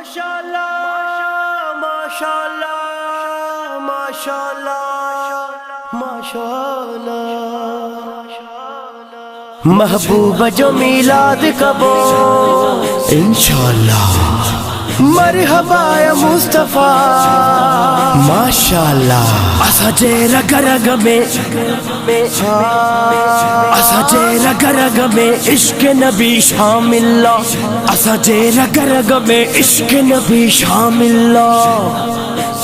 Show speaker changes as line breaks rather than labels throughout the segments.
माशाअल्लाह माशाअल्लाह माशाअल्लाह माशाअल्लाह महबूब जो मिलाद कबो इंशाअल्लाह मरहबा या मुस्तफा माशाअल्लाह असाजे रग रग में असाजे रग रग में इश्क नबी शामिल असाजे रग रग में इश्क नबी शामिल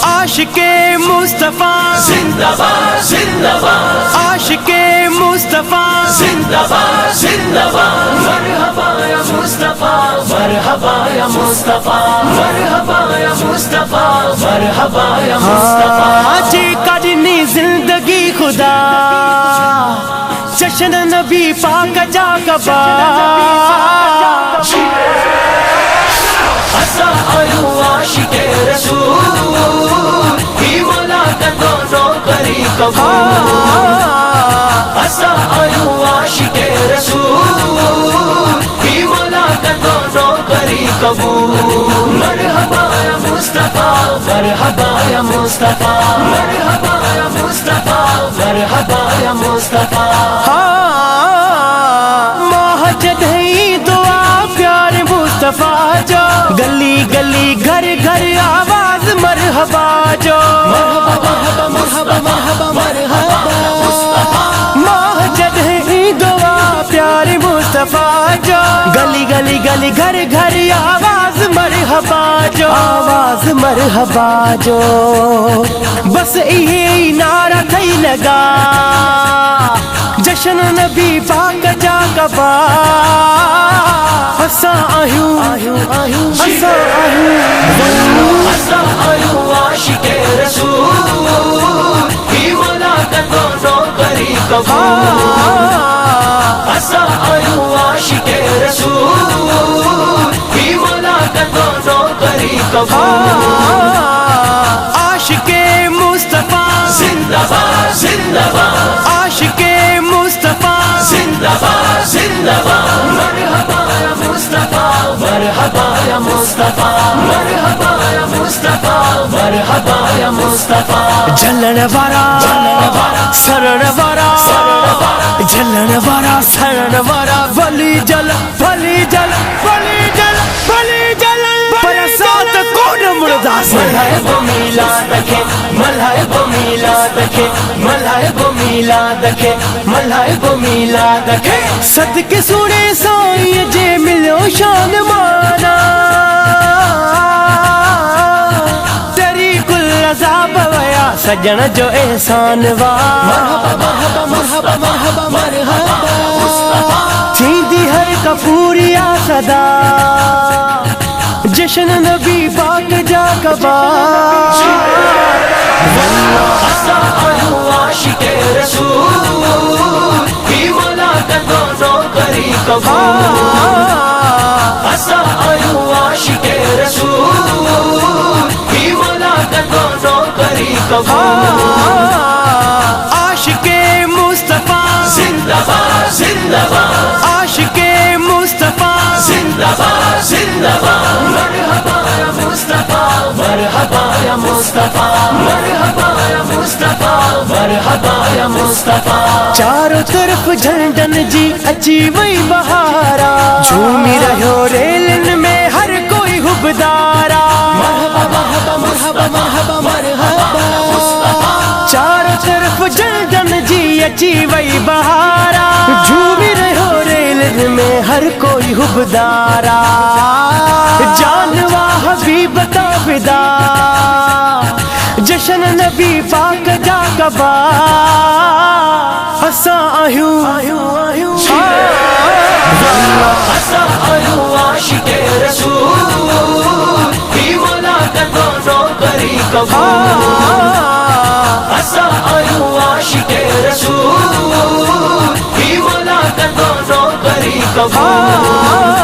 आशिके मुस्तफा
जिंदाबाद जिंदाबाद
आशिके मुस्तफा
जिंदाबाद जिंदाबाद मरहबा या मुस्तफा मरहबा या मुस्तफा मरहबा या मुस्तफा मरहबा या मुस्तफा
आज करनी जिंदगी खुदा जश्न नबी पाक जा कबा
असा आयु आशिके रसूल ही मुलाकात दोनों करी कबूल असा आयु आशिके रसूल ही मुलाकात दोनों करी कबूल मरहबा या मुस्तफा मरहबा या मुस्तफा मरहबा या मुस्तफा मरहबा या मुस्तफा
मोहजद है दुआ प्यार मुस्तफा जो गली गली घर घर आवाज मरहबा जो
मरहबा मरहबा मरहबा मरहबा
मोहजद है दुआ प्यार मुस्तफा जो गली गली गली घर घर आवाज मरहबा जो बस यही नारा थई लगा जश्न नबी पाक जा कबा असां आहियूं असां आहियूं
असा आयु आशिके रसूल ही मुलाकात दोनों करी कबूल असा आयु आशिके रसूल ही मुलाकात दोनों करी कबूल
आशिके मुस्तफा
जिंदाबाद जिंदाबाद
आशिके मुस्तफा
जिंदाबाद जिंदाबाद मरहबा या मुस्तफा मरहबा या मुस्तफा मरहबा या मुस्तफा मरहबा या मुस्तफा
झलण वारा सरण वारा झलण वारा सरण वारा भली जल भली जल भली जल भली जल पर साथ कौन मुर्दास
मल्हाए गो मिलाद खे मल्हाए गो मिलाद खे मल्हाए गो मिलाद खे मल्हाए गो मिलाद खे
सदके सुने साईं जे मिलो शान माना तेरी कुल अज़ाब वया सजण जो एहसान वा
मरहबा मरहबा मरहबा मरहबा
थींदी हर कपूरिया सदा जश्न नबी पाक जा कबा
असा आयु आशिके रसूल ही मुलाकात दोनों करी कबूल असा आयु आशिके रसूल ही मुलाकात दोनों करी कबूल
आशिके मुस्तफा
जिंदाबाद जिंदाबाद
आशिके मुस्तफा
जिंदाबाद जिंदाबाद मरहबा या मुस्तफा मरहबा या मुस्तफा मरहबा या मुस्तफा मरहबा या मुस्तफा
चारों तरफ झंडन जी अची वई बहारा झूमी रहियो रेलन में हर कोई हुबदारा
मरहबा मरहबा मरहबा मरहबा
चारों तरफ झंडन जी अची वई बहारा झूमी रहियो रेलन में हर कोई हुबदारा जानवा हबीब का फिदा जश्न नबी पाक जा कबा असां आहियूं
असा आयु आशिके रसूल ही मुलाकात दोनों करी कबूल असा आयु आशिके रसूल ही मुलाकात दोनों करी कबूल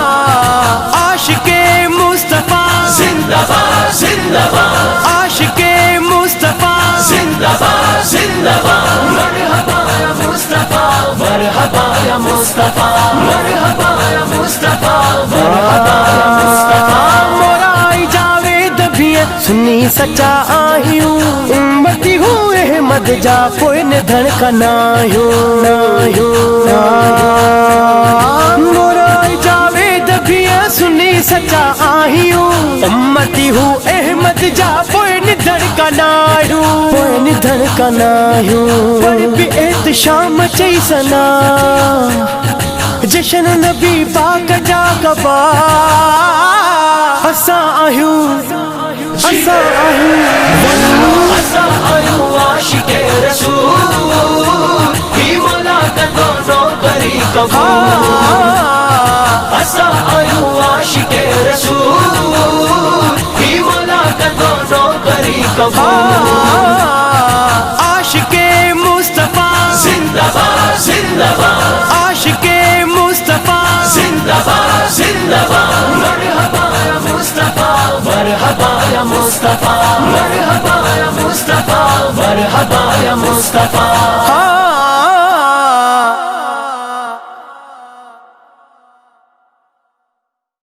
आशिके मुस्तफा
जिंदाबाद जिंदाबाद
आशिके मुस्तफा
जिंदाबाद जिंदाबाद मरहबा या मुस्तफा मरहबा या मुस्तफा मरहबा या मुस्तफा मरहबा या मुस्तफा
मोरा इजाज़त सुन्नी सच्चा आहियूं उम्मती हूँ अहमद जा पोइ निधन का मोरा जावेद भी सुन्नी सच्चा आहियूं उम्मती हूँ अहमद जा पोइ निधन का पर भी एहतशाम चई सना जशन नबी पाक जा कबा असां आहियूं
असां आहियूं आशिके रसूल ही मुलाक़ात दोनों करी कबूल असां आहियूं आशिके रसूल ही मुलाक़ात दोनों करी कबूल
आशिके मुस्तफा
जिंदाबाद जिंदाबाद
आशिके मुस्तफा
जिंदाबाद जिंदाबाद मरहबा या मुस्तफा मरहबा या मुस्तफा मरहबा या मुस्तफा मरहबा या मुस्तफा